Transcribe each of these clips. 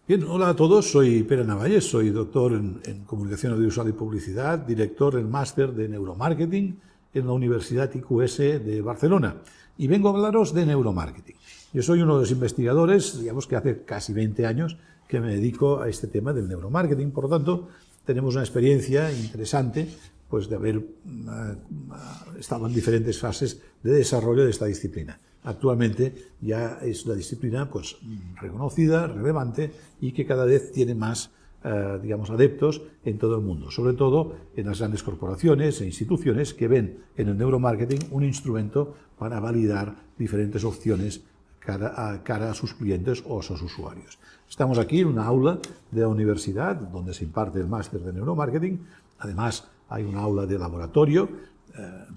Bien, hola a todos, soy Pere Navallés, soy doctor en Comunicación Audiovisual y Publicidad, director del máster de Neuromarketing en la Universidad IQS de Barcelona y vengo a hablaros de neuromarketing. Yo soy uno de los investigadores, digamos que hace casi 20 años que me dedico a este tema del neuromarketing, por lo tanto tenemos una experiencia interesante pues, de haber estado en diferentes fases de desarrollo de esta disciplina. Actualmente ya es una disciplina pues, reconocida, relevante y que cada vez tiene más digamos, adeptos en todo el mundo, sobre todo en las grandes corporaciones e instituciones que ven en el neuromarketing un instrumento para validar diferentes opciones cara a sus clientes o a sus usuarios. Estamos aquí en una aula de la universidad donde se imparte el máster de neuromarketing. Además, hay una aula de laboratorio,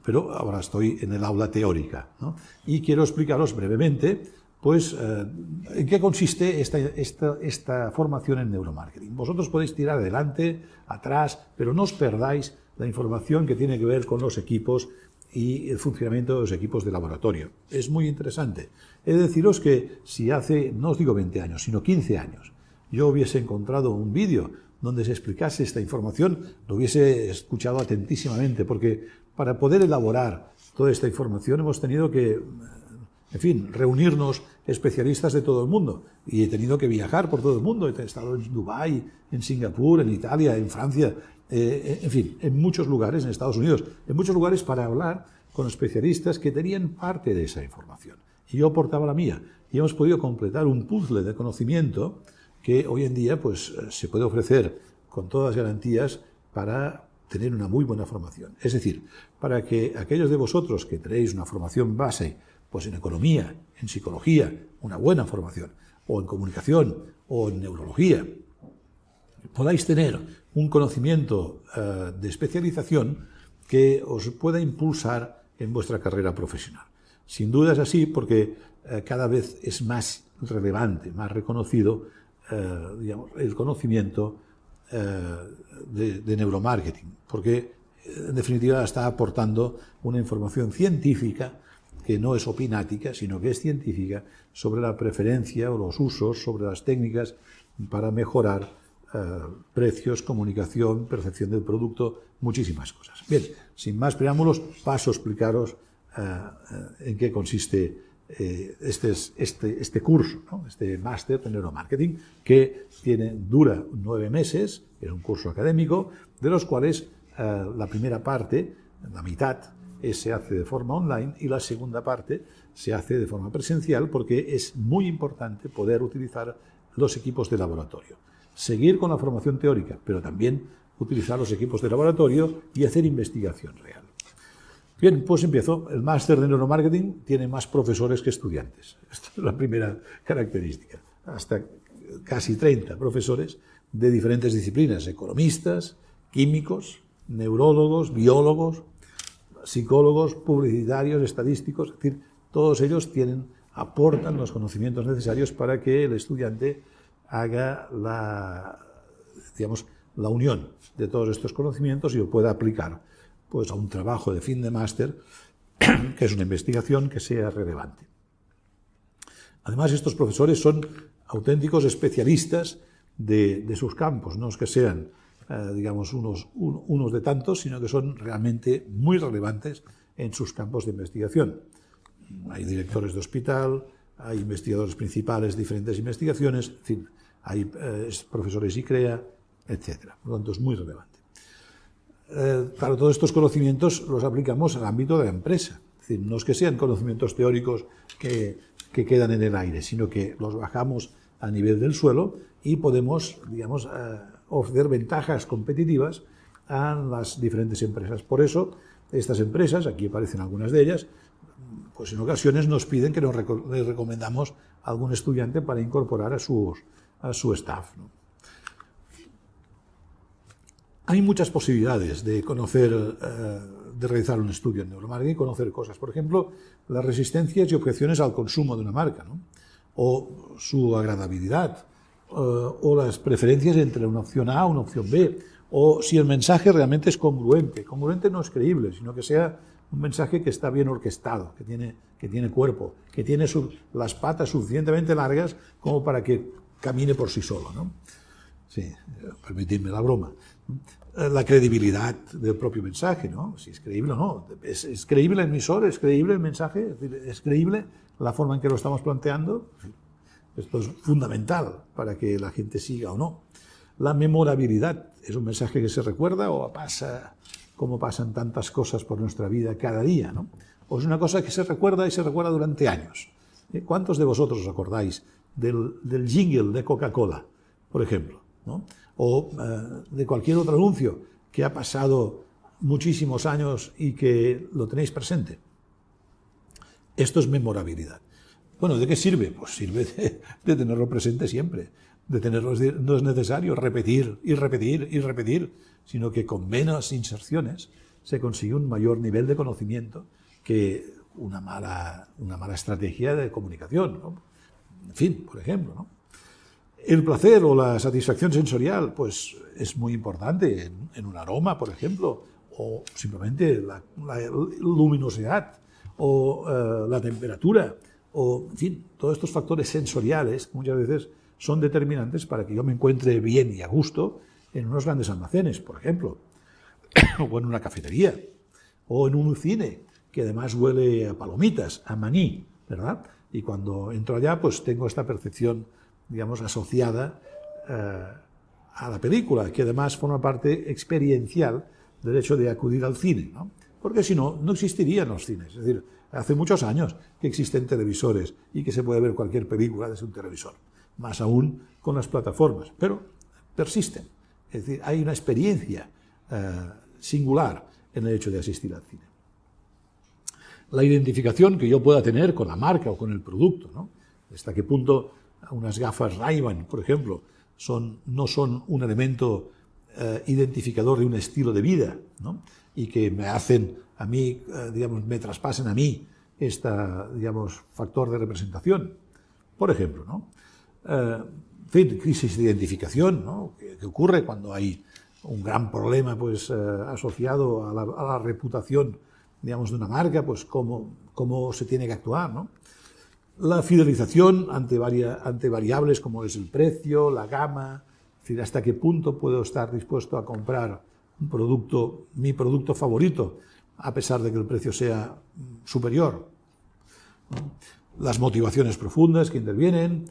pero ahora estoy en el aula teórica, ¿no? Y quiero explicaros brevemente pues, en qué consiste esta formación en neuromarketing. Vosotros podéis tirar adelante, atrás, pero no os perdáis la información que tiene que ver con los equipos y el funcionamiento de los equipos de laboratorio. Es muy interesante. He de deciros que si hace, no os digo 20 años, sino 15 años, yo hubiese encontrado un vídeo donde se explicase esta información, lo hubiese escuchado atentísimamente, porque para poder elaborar toda esta información hemos tenido que, en fin, reunirnos especialistas de todo el mundo, y he tenido que viajar por todo el mundo. He estado en Dubái, en Singapur, en Italia, en Francia, en fin, en muchos lugares, en Estados Unidos, en muchos lugares para hablar con especialistas que tenían parte de esa información. Y yo aportaba la mía, y hemos podido completar un puzzle de conocimiento que hoy en día pues, se puede ofrecer con todas las garantías para tener una muy buena formación. Es decir, para que aquellos de vosotros que tenéis una formación base pues en economía, en psicología, una buena formación, o en comunicación, o en neurología, podáis tener un conocimiento de especialización que os pueda impulsar en vuestra carrera profesional. Sin duda es así porque cada vez es más relevante, más reconocido digamos, el conocimiento de neuromarketing, porque en definitiva está aportando una información científica que no es opinática, sino que es científica sobre la preferencia o los usos, sobre las técnicas para mejorar precios, comunicación, percepción del producto, muchísimas cosas. Bien, sin más preámbulos, paso a explicaros en qué consiste este curso, ¿no? Este máster de neuromarketing, que dura 9 meses, es un curso académico, de los cuales la primera parte, la mitad, se hace de forma online y la segunda parte se hace de forma presencial, porque es muy importante poder utilizar los equipos de laboratorio. Seguir con la formación teórica, pero también utilizar los equipos de laboratorio y hacer investigación real. Bien, pues empiezo. El máster de neuromarketing tiene más profesores que estudiantes. Esta es la primera característica. Hasta casi 30 profesores de diferentes disciplinas, economistas, químicos, neurólogos, biólogos, psicólogos, publicitarios, estadísticos, es decir, todos ellos aportan los conocimientos necesarios para que el estudiante haga la unión de todos estos conocimientos y lo pueda aplicar pues, a un trabajo de fin de máster, que es una investigación que sea relevante. Además, estos profesores son auténticos especialistas de sus campos, no es que sean digamos, unos de tantos, sino que son realmente muy relevantes en sus campos de investigación. Hay directores de hospital, hay investigadores principales de diferentes investigaciones, en fin, hay profesores ICREA, etc. Por lo tanto, es muy relevante. Claro, todos estos conocimientos los aplicamos al ámbito de la empresa. Es decir, no es que sean conocimientos teóricos que quedan en el aire, sino que los bajamos a nivel del suelo y podemos, digamos, ofrecer ventajas competitivas a las diferentes empresas. Por eso, estas empresas, aquí aparecen algunas de ellas, pues en ocasiones nos piden que les recomendamos a algún estudiante para incorporar a su staff, ¿no? Hay muchas posibilidades de conocer, de realizar un estudio en neuromarketing y conocer cosas. Por ejemplo, las resistencias y objeciones al consumo de una marca, ¿no? O su agradabilidad, o las preferencias entre una opción A o una opción B, o si el mensaje realmente es congruente. Congruente no es creíble, sino que sea un mensaje que está bien orquestado, que tiene cuerpo, que tiene las patas suficientemente largas como para que camine por sí solo, ¿no? Sí, permitidme la broma. La credibilidad del propio mensaje, ¿no? Si es creíble o no. ¿Es creíble el emisor? ¿Es creíble el mensaje? ¿Es creíble la forma en que lo estamos planteando? Esto es fundamental para que la gente siga o no. La memorabilidad, ¿es un mensaje que se recuerda o pasa como pasan tantas cosas por nuestra vida cada día, ¿no? O es una cosa que se recuerda y se recuerda durante años. ¿Cuántos de vosotros os acordáis del jingle de Coca-Cola, por ejemplo, ¿no? O de cualquier otro anuncio que ha pasado muchísimos años y que lo tenéis presente? Esto es memorabilidad. Bueno, ¿de qué sirve? Pues sirve de tenerlo presente siempre. De tenerlo, no es necesario repetir y repetir y repetir, sino que con menos inserciones se consigue un mayor nivel de conocimiento que una mala estrategia de comunicación, ¿no? En fin, por ejemplo, ¿no? El placer o la satisfacción sensorial, pues es muy importante en un aroma, por ejemplo, o simplemente la luminosidad o la temperatura, o, en fin, todos estos factores sensoriales muchas veces son determinantes para que yo me encuentre bien y a gusto en unos grandes almacenes, por ejemplo, o en una cafetería, o en un cine, que además huele a palomitas, a maní, ¿verdad? Y cuando entro allá, pues tengo esta percepción, digamos, asociada a la película, que además forma parte experiencial del hecho de acudir al cine, ¿no? Porque si no, no existirían los cines. Es decir, hace muchos años que existen televisores y que se puede ver cualquier película desde un televisor, más aún con las plataformas, pero persisten. Es decir, hay una experiencia singular en el hecho de asistir al cine. La identificación que yo pueda tener con la marca o con el producto, ¿no? Hasta qué punto unas gafas Ray-Ban, por ejemplo, no son un elemento identificador de un estilo de vida, ¿no? Y que me hacen a mí, digamos, me traspasen a mí este, digamos, factor de representación, por ejemplo, ¿no? En fin, crisis de identificación, ¿no? que ocurre cuando hay un gran problema, pues, asociado a la reputación, digamos, de una marca, pues cómo se tiene que actuar, ¿no? La fidelización ante variables como es el precio, la gama, es decir, hasta qué punto puedo estar dispuesto a comprar un producto, mi producto favorito, a pesar de que el precio sea superior, ¿no? Las motivaciones profundas que intervienen,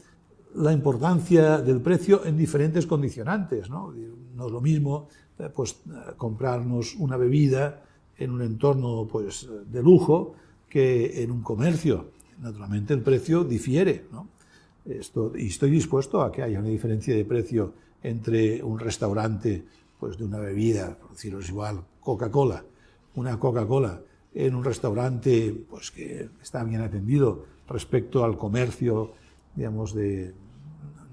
la importancia del precio en diferentes condicionantes, ¿no? No es lo mismo pues, comprarnos una bebida en un entorno pues, de lujo que en un comercio. Naturalmente el precio difiere, ¿no? Y estoy dispuesto a que haya una diferencia de precio entre un restaurante pues, de una bebida, por decirlo igual, Coca-Cola, una Coca-Cola en un restaurante pues, que está bien atendido respecto al comercio, digamos,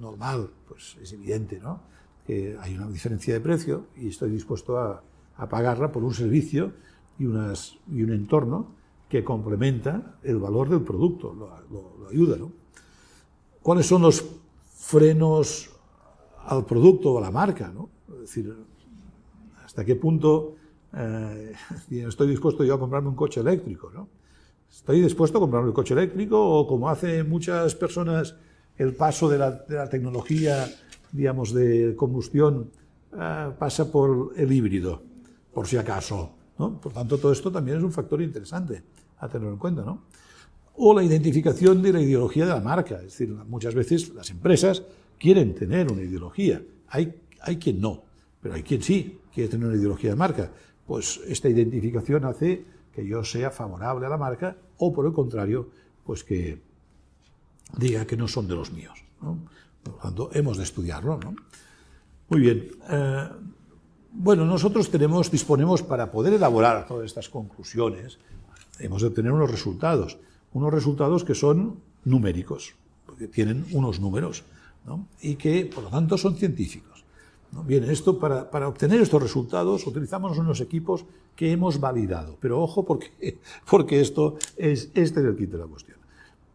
normal, pues es evidente, ¿no? Que hay una diferencia de precio y estoy dispuesto a pagarla por un servicio y un entorno que complementa el valor del producto, lo ayuda, ¿no? ¿Cuáles son los frenos al producto o a la marca, ¿no? Es decir, ¿hasta qué punto estoy dispuesto yo a comprarme un coche eléctrico, ¿no? ¿Estoy dispuesto a comprarme un coche eléctrico o, como hacen muchas personas, el paso de la tecnología, digamos, de combustión pasa por el híbrido, por si acaso, ¿no? Por tanto, todo esto también es un factor interesante a tener en cuenta, ¿no? O la identificación de la ideología de la marca. Es decir, muchas veces las empresas quieren tener una ideología. Hay quien no, pero hay quien sí quiere tener una ideología de marca. Pues esta identificación hace que yo sea favorable a la marca o, por el contrario, pues que diga que no son de los míos, ¿no? Por lo tanto, hemos de estudiarlo, ¿no? Muy bien. Bueno, nosotros disponemos para poder elaborar todas estas conclusiones, hemos de obtener unos resultados que son numéricos, porque tienen unos números, ¿no? Y que, por lo tanto, son científicos, ¿no? Bien, para obtener estos resultados utilizamos unos equipos que hemos validado, pero ojo porque este es el kit de la cuestión.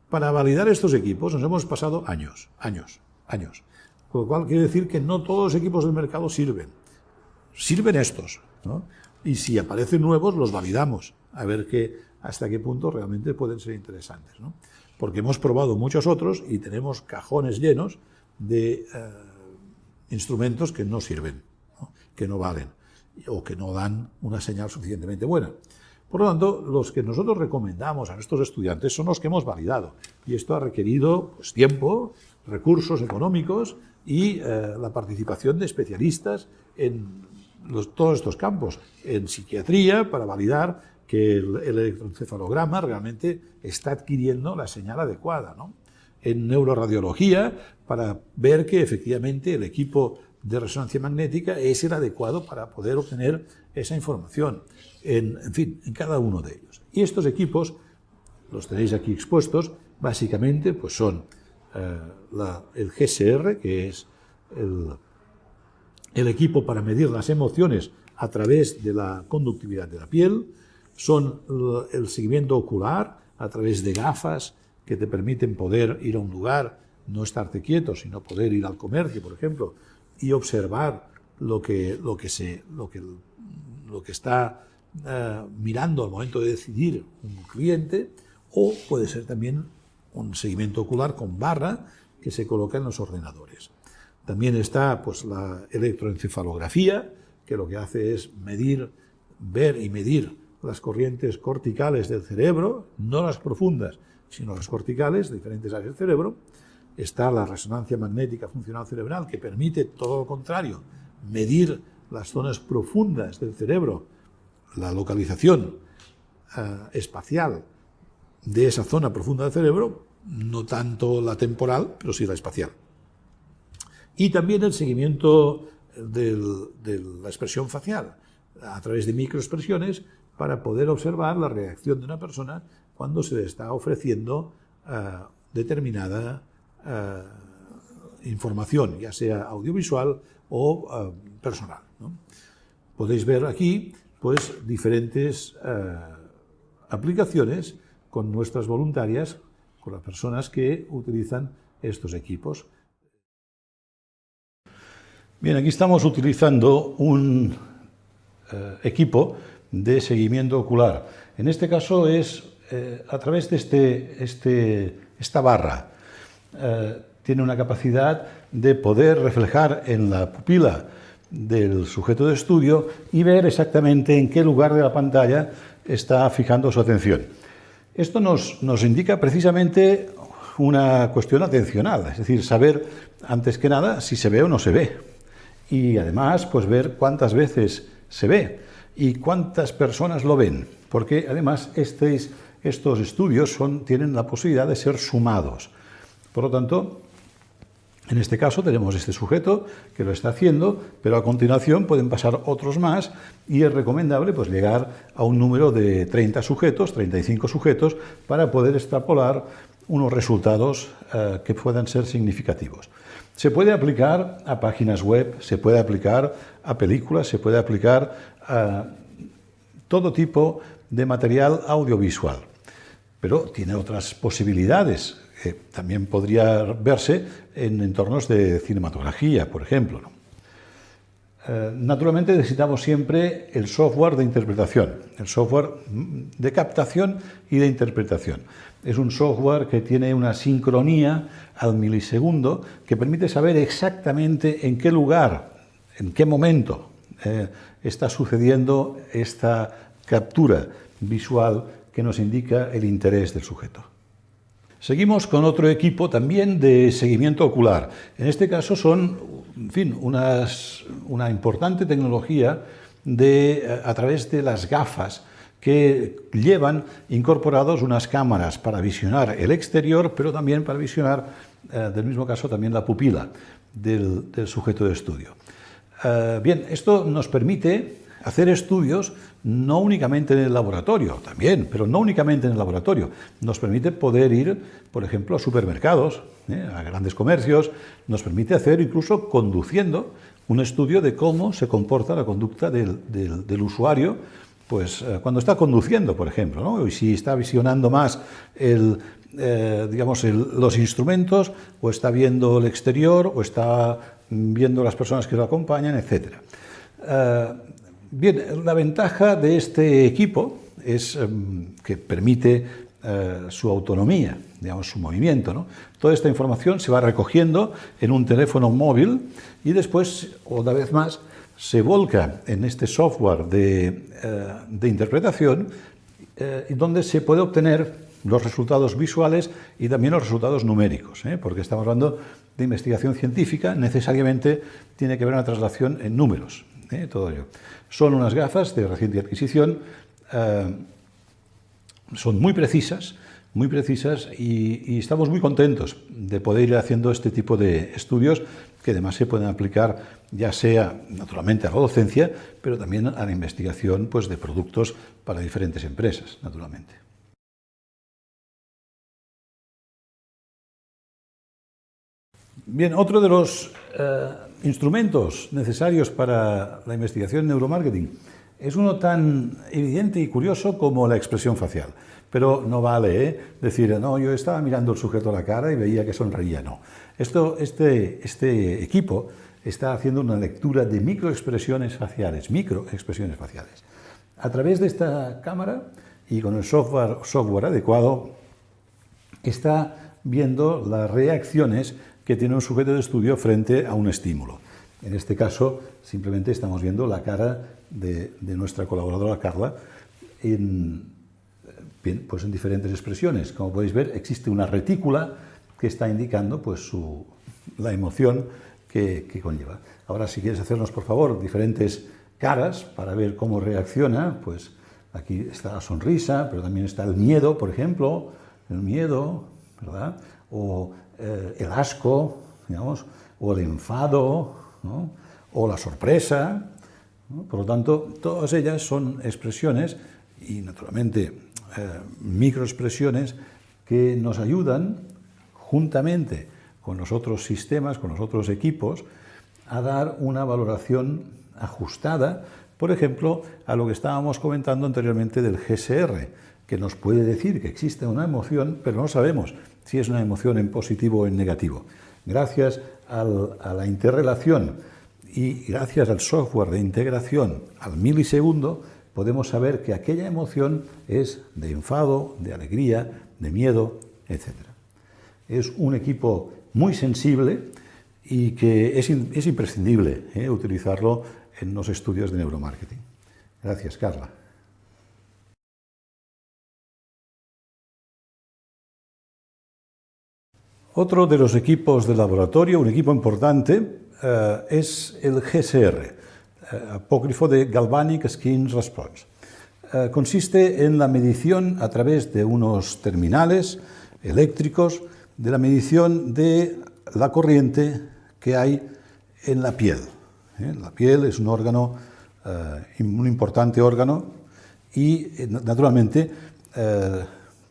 Para validar estos equipos nos hemos pasado años, con lo cual quiere decir que no todos los equipos del mercado sirven estos, ¿no? Y si aparecen nuevos los validamos, a ver hasta qué punto realmente pueden ser interesantes, ¿no? Porque hemos probado muchos otros y tenemos cajones llenos de instrumentos que no sirven, ¿no? Que no valen o que no dan una señal suficientemente buena. Por lo tanto, los que nosotros recomendamos a nuestros estudiantes son los que hemos validado. Y esto ha requerido pues, tiempo, recursos económicos y la participación de especialistas en todos estos campos. En psiquiatría, para validar que el electroencefalograma realmente está adquiriendo la señal adecuada, ¿no? En neuroradiología, para ver que efectivamente el equipo de resonancia magnética es el adecuado para poder obtener esa información. En fin, en cada uno de ellos. Y estos equipos, los tenéis aquí expuestos, básicamente pues son el GSR, que es el equipo para medir las emociones a través de la conductividad de la piel, son el seguimiento ocular a través de gafas que te permiten poder ir a un lugar, no estarte quieto, sino poder ir al comercio, por ejemplo, y observar lo que está mirando al momento de decidir un cliente, o puede ser también un seguimiento ocular con barra que se coloca en los ordenadores. También está pues, la electroencefalografía, que lo que hace es ver y medir las corrientes corticales del cerebro, no las profundas, sino las corticales de diferentes áreas del cerebro. Está la resonancia magnética funcional cerebral, que permite todo lo contrario, medir las zonas profundas del cerebro, la localización espacial de esa zona profunda del cerebro, no tanto la temporal, pero sí la espacial. Y también el seguimiento de la expresión facial a través de microexpresiones para poder observar la reacción de una persona cuando se le está ofreciendo determinada información, ya sea audiovisual o personal, ¿no? Podéis ver aquí pues, diferentes aplicaciones con nuestras voluntarias, con las personas que utilizan estos equipos. Bien, aquí estamos utilizando un equipo de seguimiento ocular. En este caso es a través de esta barra. Tiene una capacidad de poder reflejar en la pupila del sujeto de estudio y ver exactamente en qué lugar de la pantalla está fijando su atención. Esto nos indica precisamente una cuestión atencional, es decir, saber antes que nada si se ve o no se ve. Y además, pues ver cuántas veces se ve y cuántas personas lo ven, porque además estos estudios tienen la posibilidad de ser sumados. Por lo tanto, en este caso tenemos este sujeto que lo está haciendo, pero a continuación pueden pasar otros más y es recomendable pues, llegar a un número de 30 sujetos, 35 sujetos, para poder extrapolar unos resultados que puedan ser significativos. Se puede aplicar a páginas web, se puede aplicar a películas, se puede aplicar a todo tipo de material audiovisual, pero tiene otras posibilidades. También podría verse en entornos de cinematografía, por ejemplo, ¿no? Naturalmente necesitamos siempre el software de interpretación, el software de captación y de interpretación. Es un software que tiene una sincronía al milisegundo que permite saber exactamente en qué lugar, en qué momento está sucediendo esta captura visual que nos indica el interés del sujeto. Seguimos con otro equipo también de seguimiento ocular. En este caso son, en fin, una importante tecnología a través de las gafas que llevan incorporados unas cámaras para visionar el exterior, pero también para visionar, del mismo caso, también la pupila del sujeto de estudio. Bien, esto nos permite hacer estudios no únicamente en el laboratorio, también, pero no únicamente en el laboratorio. Nos permite poder ir, por ejemplo, a supermercados, a grandes comercios, nos permite hacer incluso conduciendo un estudio de cómo se comporta la conducta del usuario, pues cuando está conduciendo, por ejemplo, ¿no? Y si está visionando más los instrumentos, o está viendo el exterior, o está viendo las personas que lo acompañan, etc. Bien, la ventaja de este equipo es que permite su autonomía, digamos, su movimiento, ¿no? Toda esta información se va recogiendo en un teléfono móvil y después, una vez más, se volca en este software de interpretación donde se puede obtener los resultados visuales y también los resultados numéricos, porque estamos hablando de investigación científica, necesariamente tiene que haber una traslación en números, todo ello. Son unas gafas de reciente adquisición, son muy precisas y estamos muy contentos de poder ir haciendo este tipo de estudios que además se pueden aplicar ya sea naturalmente a la docencia, pero también a la investigación, pues, de productos para diferentes empresas, naturalmente. Bien, otro de los instrumentos necesarios para la investigación en neuromarketing es uno tan evidente y curioso como la expresión facial. Pero no vale decir, no, yo estaba mirando al sujeto a la cara y veía que sonreía. No. Este equipo está haciendo una lectura de microexpresiones faciales, A través de esta cámara y con el software adecuado, está viendo las reacciones que tiene un sujeto de estudio frente a un estímulo. En este caso, simplemente estamos viendo la cara de nuestra colaboradora Carla en diferentes expresiones. Como podéis ver, existe una retícula que está indicando, pues, la emoción que conlleva. Ahora, si quieres hacernos, por favor, diferentes caras para ver cómo reacciona, pues aquí está la sonrisa, pero también está el miedo, por ejemplo, el miedo, ¿verdad? O el asco, digamos, o el enfado, ¿no? O la sorpresa, ¿no? Por lo tanto, todas ellas son expresiones y, naturalmente, microexpresiones que nos ayudan, juntamente con los otros sistemas, con los otros equipos, a dar una valoración ajustada, por ejemplo, a lo que estábamos comentando anteriormente del GSR, que nos puede decir que existe una emoción, pero no sabemos si es una emoción en positivo o en negativo. Gracias a la interrelación y gracias al software de integración al milisegundo, podemos saber que aquella emoción es de enfado, de alegría, de miedo, etc. Es un equipo muy sensible y que es imprescindible utilizarlo en los estudios de neuromarketing. Gracias, Carla. Otro de los equipos de laboratorio, un equipo importante, es el GSR, apócrifo de Galvanic Skin Response. Consiste en la medición a través de unos terminales eléctricos de la medición de la corriente que hay en la piel. La piel es un órgano, un importante órgano y, naturalmente,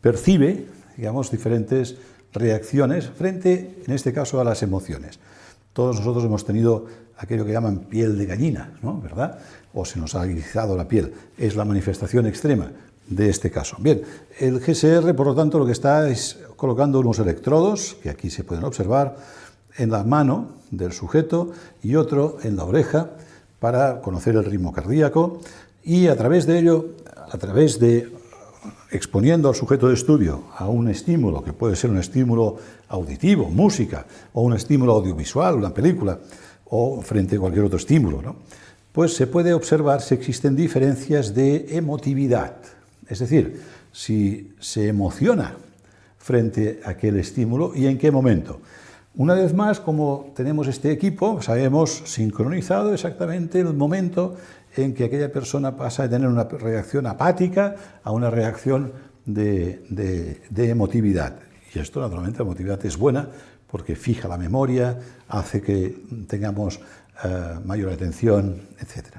percibe, digamos, diferentes reacciones frente, en este caso, a las emociones. Todos nosotros hemos tenido aquello que llaman piel de gallina, ¿no? ¿Verdad? O se nos ha erizado la piel. Es la manifestación extrema de este caso. Bien, el GSR, por lo tanto, lo que está es colocando unos electrodos, que aquí se pueden observar, en la mano del sujeto y otro en la oreja para conocer el ritmo cardíaco y a través de ello, exponiendo al sujeto de estudio a un estímulo, que puede ser un estímulo auditivo, música, o un estímulo audiovisual, una película, o frente a cualquier otro estímulo, ¿no? Pues se puede observar si existen diferencias de emotividad. Es decir, si se emociona frente a aquel estímulo y en qué momento. Una vez más, como tenemos este equipo, sabemos sincronizado exactamente el momento en que aquella persona pasa de tener una reacción apática a una reacción de emotividad. Y esto, naturalmente, la emotividad es buena porque fija la memoria, hace que tengamos mayor atención, etc.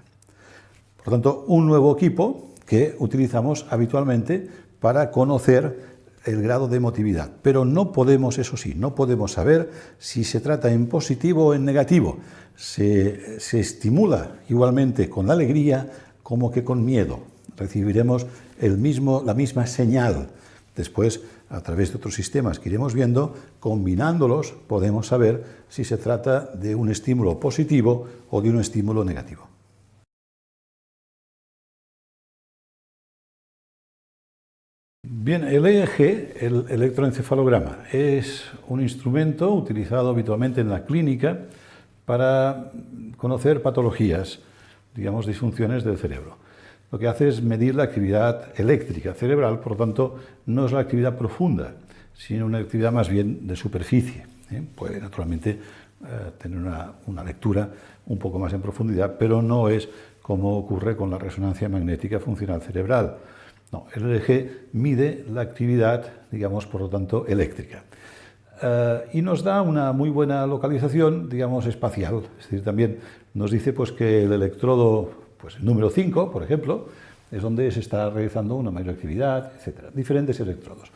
Por lo tanto, un nuevo equipo que utilizamos habitualmente para conocer el grado de emotividad. Pero no podemos, eso sí, no podemos saber si se trata en positivo o en negativo. Se estimula igualmente con alegría como que con miedo. Recibiremos la misma señal. Después, a través de otros sistemas que iremos viendo, combinándolos, podemos saber si se trata de un estímulo positivo o de un estímulo negativo. Bien, el EEG, el electroencefalograma, es un instrumento utilizado habitualmente en la clínica para conocer patologías, digamos, disfunciones del cerebro. Lo que hace es medir la actividad eléctrica cerebral, por lo tanto, no es la actividad profunda, sino una actividad más bien de superficie. Puede, naturalmente, tener una lectura un poco más en profundidad, pero no es como ocurre con la resonancia magnética funcional cerebral. No, el EEG mide la actividad, digamos, por lo tanto, eléctrica. Y nos da una muy buena localización, digamos, espacial. Es decir, también nos dice pues, que el electrodo, pues el número 5, por ejemplo, es donde se está realizando una mayor actividad, etc. Diferentes electrodos.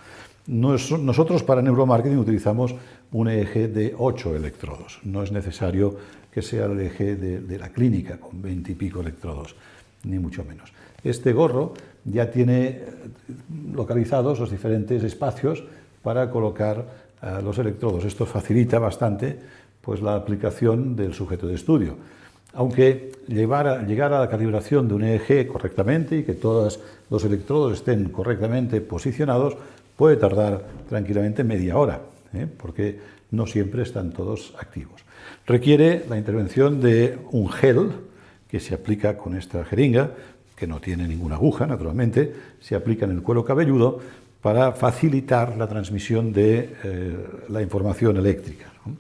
Nosotros para neuromarketing utilizamos un EEG de 8 electrodos. No es necesario que sea el EEG de la clínica con 20 y pico electrodos, ni mucho menos. Este gorro ya tiene localizados los diferentes espacios para colocar los electrodos. Esto facilita bastante pues, la aplicación del sujeto de estudio. Aunque llegar a la calibración de un EEG correctamente y que todos los electrodos estén correctamente posicionados puede tardar tranquilamente media hora, porque no siempre están todos activos. Requiere la intervención de un gel que se aplica con esta jeringa, que no tiene ninguna aguja, naturalmente, se aplica en el cuero cabelludo para facilitar la transmisión de la información eléctrica, ¿no?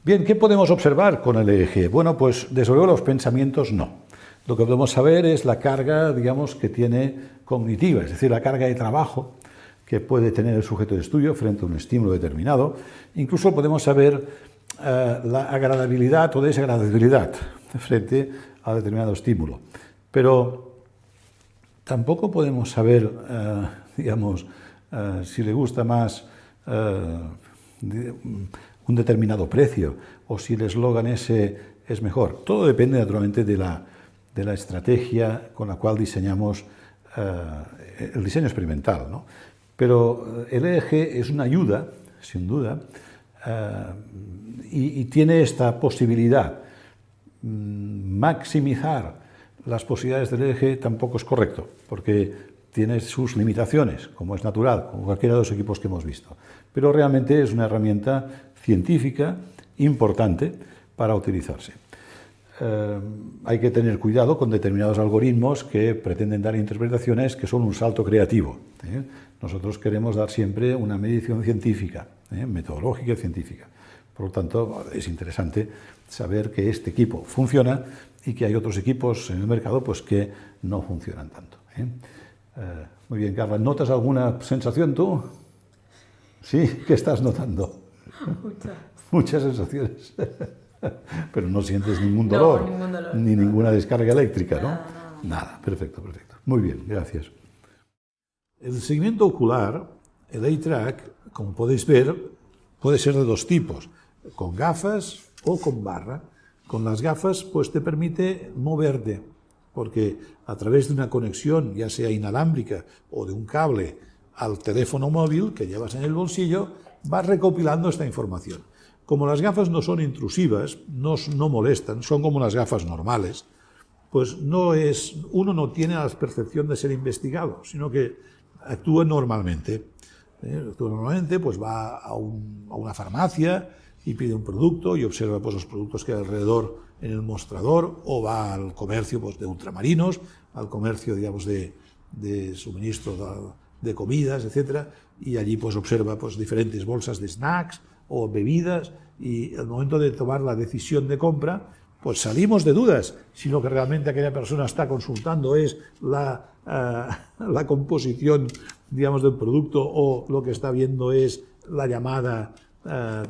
Bien, ¿qué podemos observar con el EEG? Bueno, pues desde luego los pensamientos no. Lo que podemos saber es la carga, digamos, que tiene cognitiva, es decir, la carga de trabajo que puede tener el sujeto de estudio frente a un estímulo determinado. Incluso podemos saber la agradabilidad o desagradabilidad frente a determinado estímulo. Pero tampoco podemos saber, digamos, si le gusta más un determinado precio o si el eslogan ese es mejor. Todo depende, naturalmente, de la estrategia con la cual diseñamos el diseño experimental, ¿no? Pero el EEG es una ayuda, sin duda, y tiene esta posibilidad. Maximizar las posibilidades del EEG tampoco es correcto, porque tiene sus limitaciones, como es natural, como cualquiera de los equipos que hemos visto. Pero realmente es una herramienta científica importante para utilizarse. Hay que tener cuidado con determinados algoritmos que pretenden dar interpretaciones que son un salto creativo. Nosotros queremos dar siempre una medición científica, metodológica y científica. Por lo tanto, es interesante saber que este equipo funciona y que hay otros equipos en el mercado pues, que no funcionan tanto. Muy bien, Carla, ¿notas alguna sensación tú? ¿Sí? ¿Qué estás notando? Muchas sensaciones. Pero no sientes ningún dolor, no, ningún dolor, ni ninguna descarga eléctrica, ¿no? Nada. Nada, perfecto, perfecto. Muy bien, gracias. El seguimiento ocular, el eye track, como podéis ver, puede ser de dos tipos, con gafas o con barra. Con las gafas, pues te permite moverte, porque a través de una conexión, ya sea inalámbrica o de un cable al teléfono móvil que llevas en el bolsillo, vas recopilando esta información. Como las gafas no son intrusivas, no molestan, son como las gafas normales, pues uno no tiene la percepción de ser investigado, sino que actúa normalmente. Normalmente pues va a una farmacia y pide un producto y observa pues, los productos que hay alrededor en el mostrador, o va al comercio pues, de ultramarinos, al comercio, digamos, de suministro de comidas, etc. Y allí pues, observa pues, diferentes bolsas de snacks o bebidas, y al momento de tomar la decisión de compra, pues salimos de dudas si lo que realmente aquella persona está consultando es la composición, digamos, del producto, o lo que está viendo es la llamada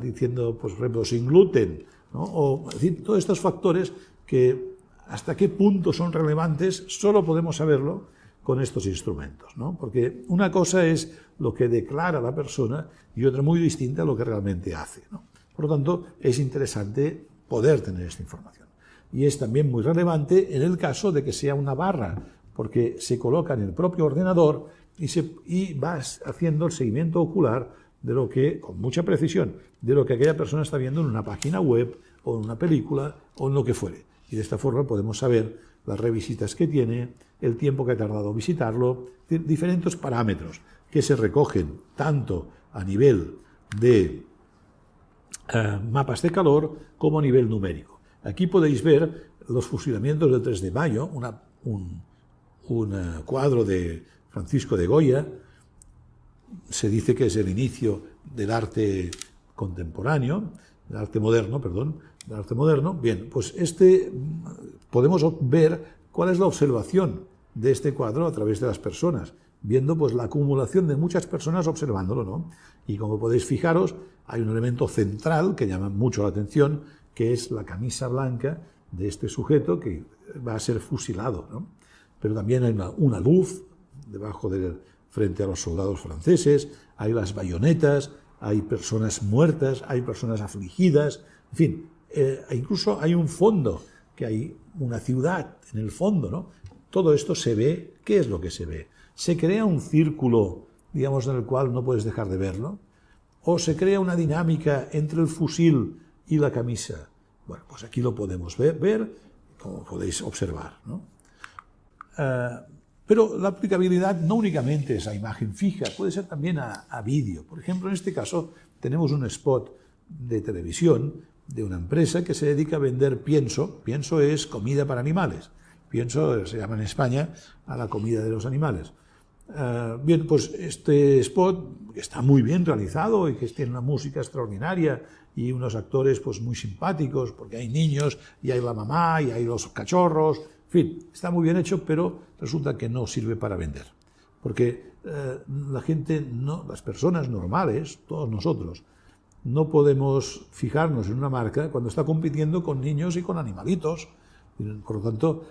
diciendo, pues, por ejemplo, sin gluten, ¿no? O, es decir, todos estos factores que hasta qué punto son relevantes solo podemos saberlo con estos instrumentos, ¿no? Porque una cosa es lo que declara la persona y otra muy distinta a lo que realmente hace, ¿no? Por lo tanto, es interesante poder tener esta información. Y es también muy relevante en el caso de que sea una barra, porque se coloca en el propio ordenador y vas haciendo el seguimiento ocular de lo que, con mucha precisión, de lo que aquella persona está viendo en una página web o en una película o en lo que fuere. Y de esta forma podemos saber las revisitas que tiene, el tiempo que ha tardado visitarlo, diferentes parámetros que se recogen tanto a nivel de mapas de calor como a nivel numérico. Aquí podéis ver los fusilamientos del 3 de mayo, un cuadro de Francisco de Goya. Se dice que es el inicio del arte contemporáneo, del arte moderno, perdón, del arte moderno. Bien, pues podemos ver cuál es la observación de este cuadro a través de las personas, viendo pues la acumulación de muchas personas observándolo, ¿no? Y como podéis fijaros, hay un elemento central que llama mucho la atención, que es la camisa blanca de este sujeto que va a ser fusilado, ¿no? Pero también hay una luz debajo frente a los soldados franceses, hay las bayonetas, hay personas muertas, hay personas afligidas, en fin, incluso hay un fondo, que hay una ciudad en el fondo, ¿no? Todo esto se ve. ¿Qué es lo que se ve? ¿Se crea un círculo, digamos, en el cual no puedes dejar de verlo? ¿O se crea una dinámica entre el fusil y la camisa? Bueno, pues aquí lo podemos ver como podéis observar, ¿no? Pero la aplicabilidad no únicamente es a imagen fija, puede ser también a vídeo. Por ejemplo, en este caso tenemos un spot de televisión de una empresa que se dedica a vender pienso. Pienso es comida para animales. Pienso se llama en España a la comida de los animales. Bien, pues este spot que está muy bien realizado y que tiene una música extraordinaria y unos actores pues muy simpáticos, porque hay niños y hay la mamá y hay los cachorros, en fin, está muy bien hecho, pero resulta que no sirve para vender. Porque la gente, las personas normales, todos nosotros, no podemos fijarnos en una marca cuando está compitiendo con niños y con animalitos. Por lo tanto,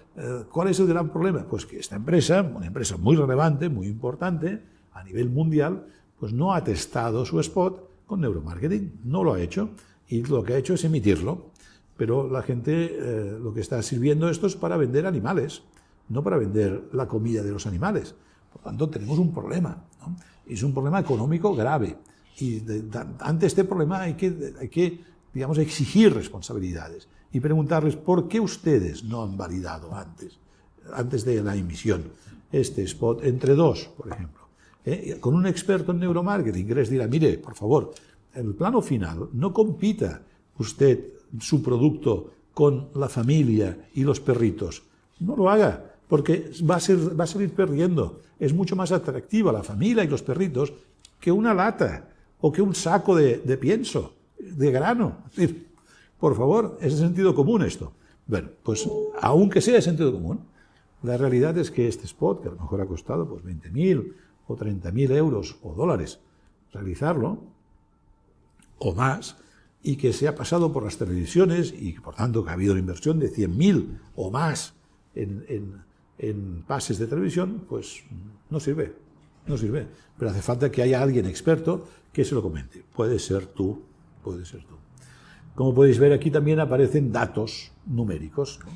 ¿cuál es el gran problema? Pues que esta empresa, una empresa muy relevante, muy importante, a nivel mundial, pues no ha testado su spot con neuromarketing, no lo ha hecho, y lo que ha hecho es emitirlo. Pero la gente, lo que está sirviendo esto es para vender animales, no para vender la comida de los animales. Por lo tanto, tenemos un problema, ¿no? Es un problema económico grave. Y ante este problema hay que, digamos, exigir responsabilidades y preguntarles por qué ustedes no han validado antes de la emisión este spot entre dos, por ejemplo. Con un experto en neuromarketing que les dirá, mire, por favor, en el plano final no compita usted su producto con la familia y los perritos. No lo haga, porque va a salir perdiendo. Es mucho más atractiva la familia y los perritos que una lata o que un saco de pienso, de grano. Es decir, por favor, es de sentido común esto. Bueno, pues aunque sea de sentido común, la realidad es que este spot, que a lo mejor ha costado pues 20.000 o 30.000 euros o dólares realizarlo, o más, y que se ha pasado por las televisiones y por tanto que ha habido una inversión de 100.000 o más en pases de televisión, pues no sirve, no sirve. Pero hace falta que haya alguien experto que se lo comente. Puede ser tú, puede ser tú. Como podéis ver, aquí también aparecen datos numéricos, ¿no?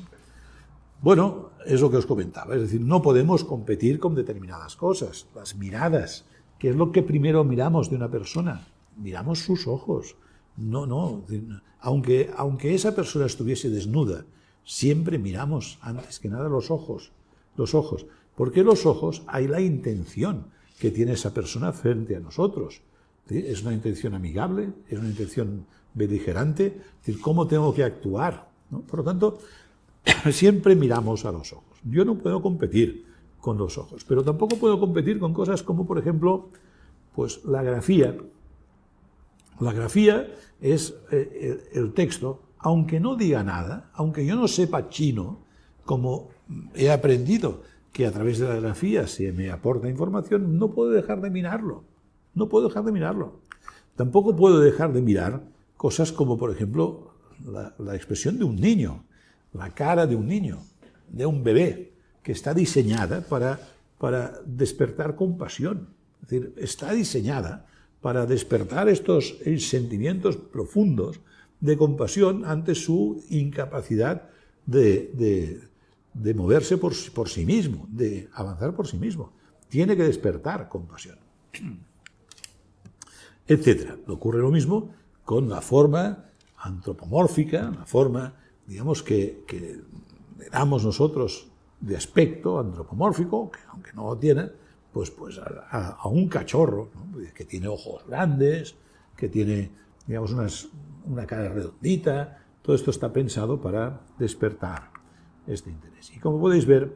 Bueno, es lo que os comentaba, es decir, no podemos competir con determinadas cosas. Las miradas, ¿qué es lo que primero miramos de una persona? Miramos sus ojos. No, aunque esa persona estuviese desnuda, siempre miramos antes que nada los ojos. Los ojos. Porque los ojos hay la intención que tiene esa persona frente a nosotros. ¿Sí? Es una intención amigable, es una intención beligerante, es decir, ¿cómo tengo que actuar? ¿No? Por lo tanto, siempre miramos a los ojos. Yo no puedo competir con los ojos, pero tampoco puedo competir con cosas como, por ejemplo, pues la grafía. La grafía es el texto, aunque no diga nada, aunque yo no sepa chino, como he aprendido que a través de la grafía se me aporta información, no puedo dejar de mirarlo. No puedo dejar de mirarlo. Tampoco puedo dejar de mirar cosas como, por ejemplo, la expresión de un niño, la cara de un niño, de un bebé, que está diseñada para despertar compasión. Es decir, está diseñada para despertar estos sentimientos profundos de compasión ante su incapacidad de moverse por sí mismo, de avanzar por sí mismo. Tiene que despertar compasión, etcétera. Ocurre lo mismo con la forma antropomórfica, la forma, digamos, que le damos nosotros de aspecto antropomórfico, que aunque no lo tiene, pues a un cachorro, ¿no? Que tiene ojos grandes, que tiene, digamos, una cara redondita. Todo esto está pensado para despertar este interés. Y como podéis ver,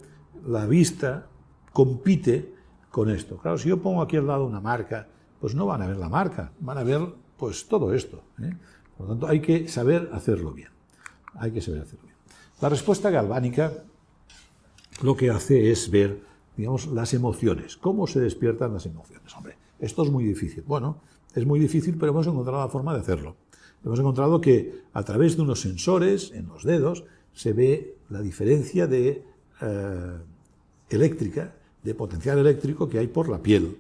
la vista compite con esto. Claro, si yo pongo aquí al lado una marca, pues no van a ver la marca, van a ver pues todo esto, ¿eh? Por lo tanto, hay que saber hacerlo bien. Hay que saber hacerlo bien. La respuesta galvánica lo que hace es ver, digamos, las emociones. ¿Cómo se despiertan las emociones? Hombre, esto es muy difícil. Bueno, es muy difícil, pero hemos encontrado la forma de hacerlo. Hemos encontrado que a través de unos sensores en los dedos se ve la diferencia de eléctrica, de potencial eléctrico que hay por la piel,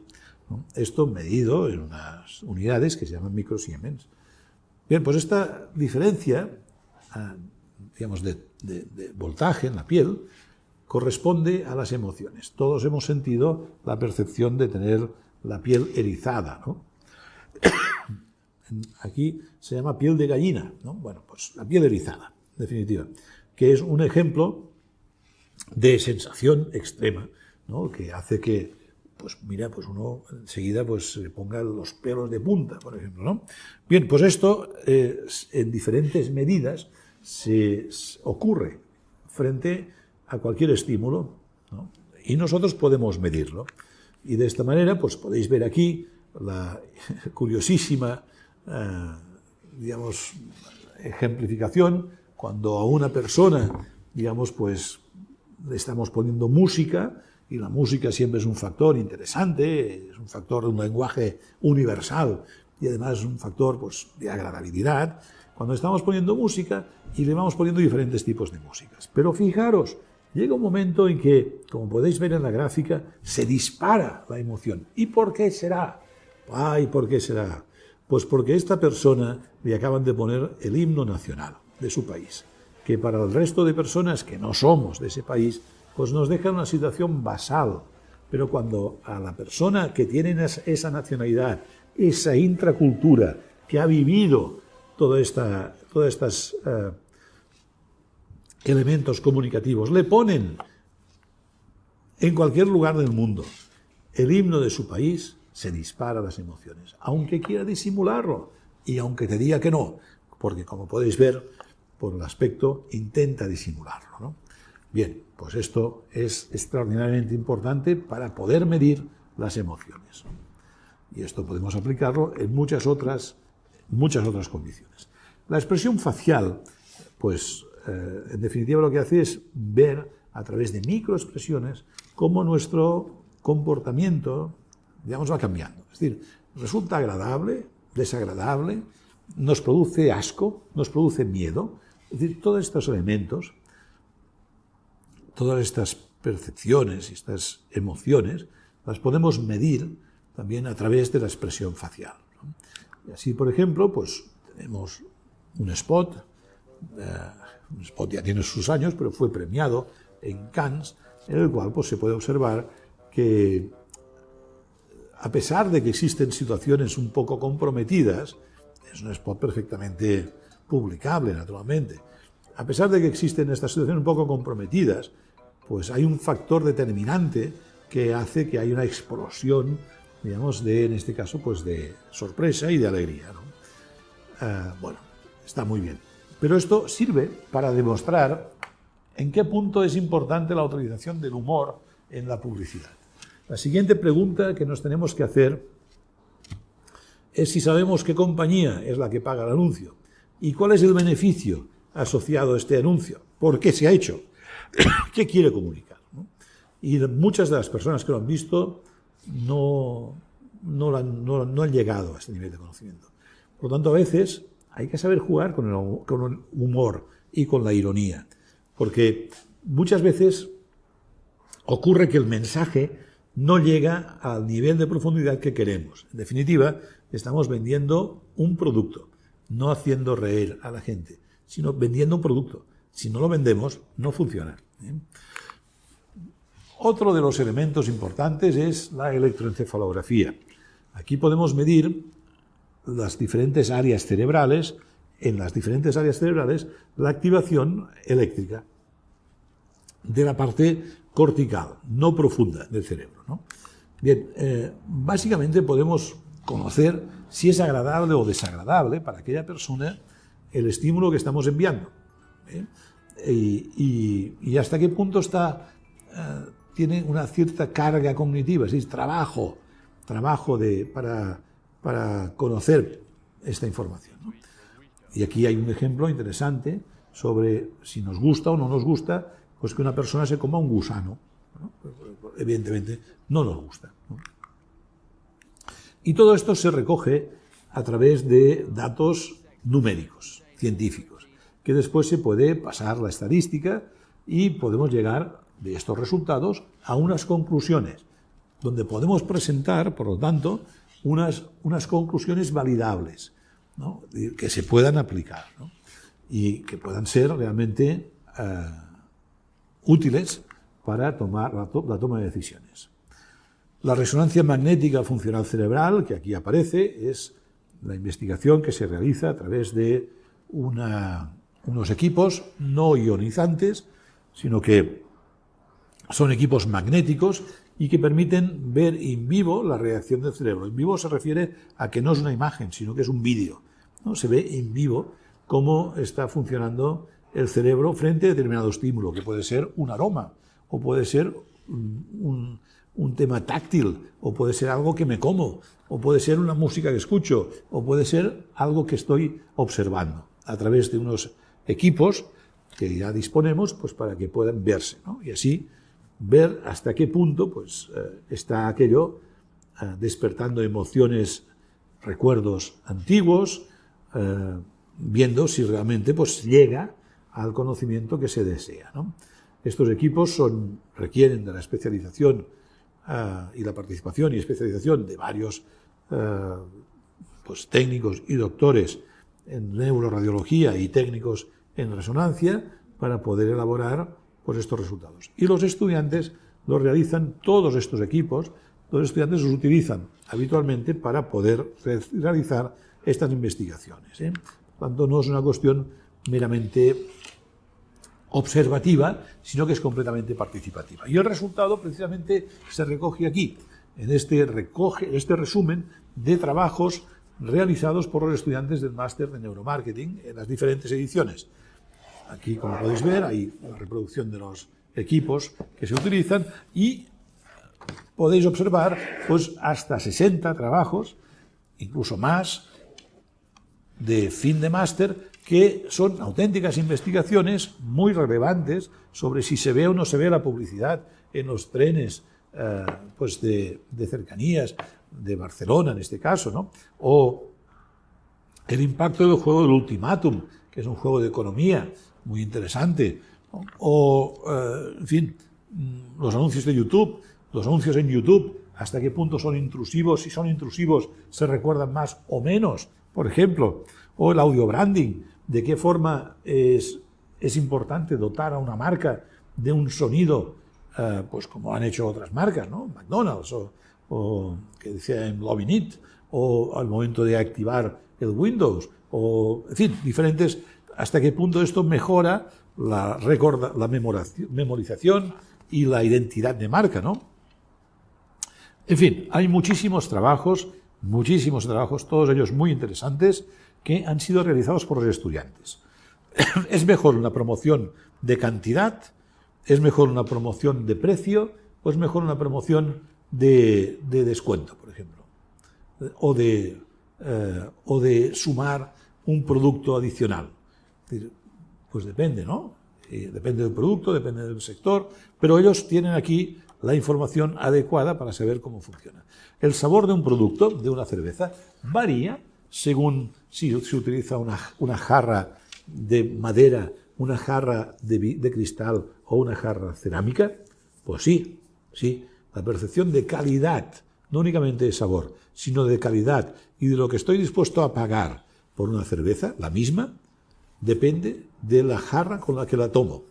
¿no? Esto medido en unas unidades que se llaman microsiemens. Bien, pues esta diferencia, digamos, de voltaje en la piel corresponde a las emociones. Todos hemos sentido la percepción de tener la piel erizada, ¿no? Aquí se llama piel de gallina, ¿no? Bueno, pues la piel erizada, en definitiva, que es un ejemplo de sensación extrema, ¿no? Que hace que, pues mira, pues uno enseguida pues se ponga los pelos de punta, por ejemplo, ¿no? Bien, pues esto en diferentes medidas se ocurre frente a cualquier estímulo, ¿no? Y nosotros podemos medirlo. Y de esta manera, pues podéis ver aquí la curiosísima, digamos, ejemplificación cuando a una persona, digamos, pues le estamos poniendo música, y la música siempre es un factor interesante, es un factor de un lenguaje universal y además es un factor, pues, de agradabilidad. Cuando estamos poniendo música y le vamos poniendo diferentes tipos de músicas. Pero fijaros, llega un momento en que, como podéis ver en la gráfica, se dispara la emoción. ¿Y por qué será? Ay, ¿por qué será? Pues porque a esta persona le acaban de poner el himno nacional de su país, que para el resto de personas que no somos de ese país, pues nos deja una situación basal. Pero cuando a la persona que tiene esa nacionalidad, esa intracultura, que ha vivido todos estos elementos comunicativos, le ponen en cualquier lugar del mundo el himno de su país, se dispara las emociones, aunque quiera disimularlo y aunque te diga que no, porque como podéis ver por el aspecto intenta disimularlo, ¿no? Bien, pues esto es extraordinariamente importante para poder medir las emociones. Y esto podemos aplicarlo en muchas otras condiciones. La expresión facial, pues en definitiva lo que hace es ver a través de microexpresiones cómo nuestro comportamiento, digamos, va cambiando. Es decir, resulta agradable, desagradable, nos produce asco, nos produce miedo. Es decir, todos estos elementos, todas estas percepciones y estas emociones, las podemos medir también a través de la expresión facial, ¿no? Y así, por ejemplo, pues tenemos un spot ya tiene sus años, pero fue premiado en Cannes, en el cual pues se puede observar que, a pesar de que existen situaciones un poco comprometidas, es un spot perfectamente publicable, naturalmente, a pesar de que existen estas situaciones un poco comprometidas, pues hay un factor determinante que hace que haya una explosión, digamos, en este caso, pues de sorpresa y de alegría, ¿no? Bueno, está muy bien. Pero esto sirve para demostrar en qué punto es importante la utilización del humor en la publicidad. La siguiente pregunta que nos tenemos que hacer es si sabemos qué compañía es la que paga el anuncio y cuál es el beneficio asociado a este anuncio, por qué se ha hecho, qué quiere comunicar, ¿no? Y muchas de las personas que lo han visto no han llegado a este nivel de conocimiento. Por lo tanto, a veces hay que saber jugar con el humor y con la ironía, porque muchas veces ocurre que el mensaje no llega al nivel de profundidad que queremos. En definitiva, estamos vendiendo un producto, no haciendo reír a la gente, sino vendiendo un producto. Si no lo vendemos, no funciona, ¿eh? Otro de los elementos importantes es la electroencefalografía. Aquí podemos medir las diferentes áreas cerebrales, en las diferentes áreas cerebrales, la activación eléctrica de la parte cortical, no profunda del cerebro, ¿no? Bien, básicamente podemos conocer si es agradable o desagradable para aquella persona el estímulo que estamos enviando. Y hasta qué punto tiene una cierta carga cognitiva, es decir, trabajo para conocer esta información, ¿no? Y aquí hay un ejemplo interesante sobre si nos gusta o no nos gusta, pues que una persona se coma un gusano, ¿no? Evidentemente no nos gusta, ¿no? Y todo esto se recoge a través de datos numéricos, científicos, que después se puede pasar la estadística y podemos llegar de estos resultados a unas conclusiones, donde podemos presentar, por lo tanto, unas conclusiones validables, ¿no? Que se puedan aplicar, ¿no? Y que puedan ser realmente útiles para tomar la toma de decisiones. La resonancia magnética funcional cerebral, que aquí aparece, es la investigación que se realiza a través de unos equipos no ionizantes, sino que son equipos magnéticos y que permiten ver in vivo la reacción del cerebro. In vivo se refiere a que no es una imagen, sino que es un vídeo, ¿no? Se ve in vivo cómo está funcionando el cerebro frente a determinado estímulo, que puede ser un aroma, o puede ser un tema táctil, o puede ser algo que me como, o puede ser una música que escucho, o puede ser algo que estoy observando, a través de unos equipos que ya disponemos, pues, para que puedan verse, ¿no? Y así ver hasta qué punto, pues, está aquello despertando emociones, recuerdos antiguos, viendo si realmente, pues, llega al conocimiento que se desea, ¿no? Estos equipos requieren de la especialización y la participación y especialización de varios pues, técnicos y doctores en neuroradiología y técnicos en resonancia para poder elaborar, pues, estos resultados. Y los estudiantes los realizan, todos estos equipos, los estudiantes los utilizan habitualmente para poder realizar estas investigaciones, ¿eh? Por tanto, no es una cuestión meramente observativa, sino que es completamente participativa. Y el resultado precisamente se recoge aquí, en este resumen de trabajos realizados por los estudiantes del máster de neuromarketing en las diferentes ediciones. Aquí, como podéis ver, hay la reproducción de los equipos que se utilizan y podéis observar, pues, hasta 60 trabajos, incluso más, de fin de máster, que son auténticas investigaciones muy relevantes sobre si se ve o no se ve la publicidad en los trenes pues de cercanías de Barcelona, en este caso, ¿no? O el impacto del juego del ultimátum, que es un juego de economía muy interesante, ¿no? O, en fin, los anuncios de YouTube, los anuncios en YouTube, hasta qué punto son intrusivos, si son intrusivos se recuerdan más o menos, por ejemplo, o el audio branding, de qué forma es importante dotar a una marca de un sonido, pues como han hecho otras marcas, ¿no? McDonald's o que decía en Loving It, o al momento de activar el Windows, o, en fin, diferentes, hasta qué punto esto mejora la memorización y la identidad de marca, ¿no? En fin, hay muchísimos trabajos, todos ellos muy interesantes, que han sido realizados por los estudiantes. ¿Es mejor una promoción de cantidad? ¿Es mejor una promoción de precio? ¿O es mejor una promoción de descuento, por ejemplo? O de sumar un producto adicional. Pues depende, ¿no? Depende del producto, depende del sector, pero ellos tienen aquí la información adecuada para saber cómo funciona. El sabor de un producto, de una cerveza, varía según si se utiliza una jarra de madera, una jarra de cristal o una jarra cerámica. Pues sí. La percepción de calidad, no únicamente de sabor, sino de calidad y de lo que estoy dispuesto a pagar por una cerveza, la misma, depende de la jarra con la que la tomo.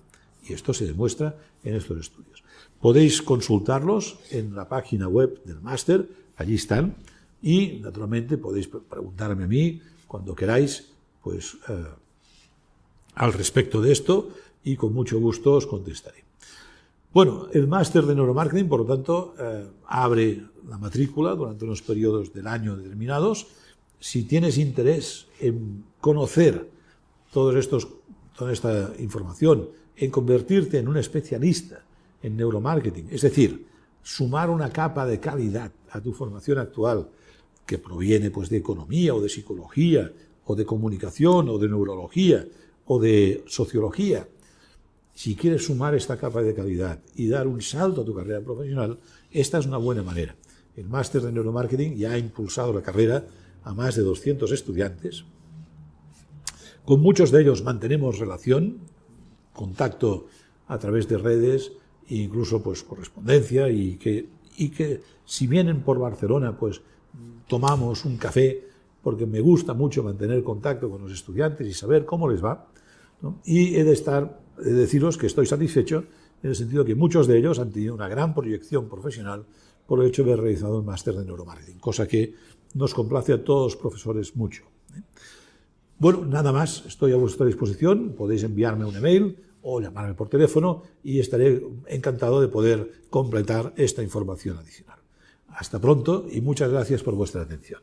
Y esto se demuestra en estos estudios. Podéis consultarlos en la página web del máster, allí están, y naturalmente podéis preguntarme a mí cuando queráis, pues al respecto de esto, y con mucho gusto os contestaré. Bueno, el máster de neuromarketing, por lo tanto, abre la matrícula durante unos periodos del año determinados. Si tienes interés en conocer toda esta información, en convertirte en un especialista en neuromarketing, es decir, sumar una capa de calidad a tu formación actual que proviene pues, de economía o de psicología o de comunicación o de neurología o de sociología, si quieres sumar esta capa de calidad y dar un salto a tu carrera profesional, esta es una buena manera. El máster de neuromarketing ya ha impulsado la carrera a más de 200 estudiantes. Con muchos de ellos mantenemos relación, contacto a través de redes e incluso pues, correspondencia y que si vienen por Barcelona pues tomamos un café porque me gusta mucho mantener contacto con los estudiantes y saber cómo les va, ¿no? Y he de deciros que estoy satisfecho en el sentido que muchos de ellos han tenido una gran proyección profesional por el hecho de haber realizado un máster de neuromarketing, cosa que nos complace a todos los profesores mucho. Bueno, nada más, estoy a vuestra disposición, podéis enviarme un email o llamarme por teléfono y estaré encantado de poder completar esta información adicional. Hasta pronto y muchas gracias por vuestra atención.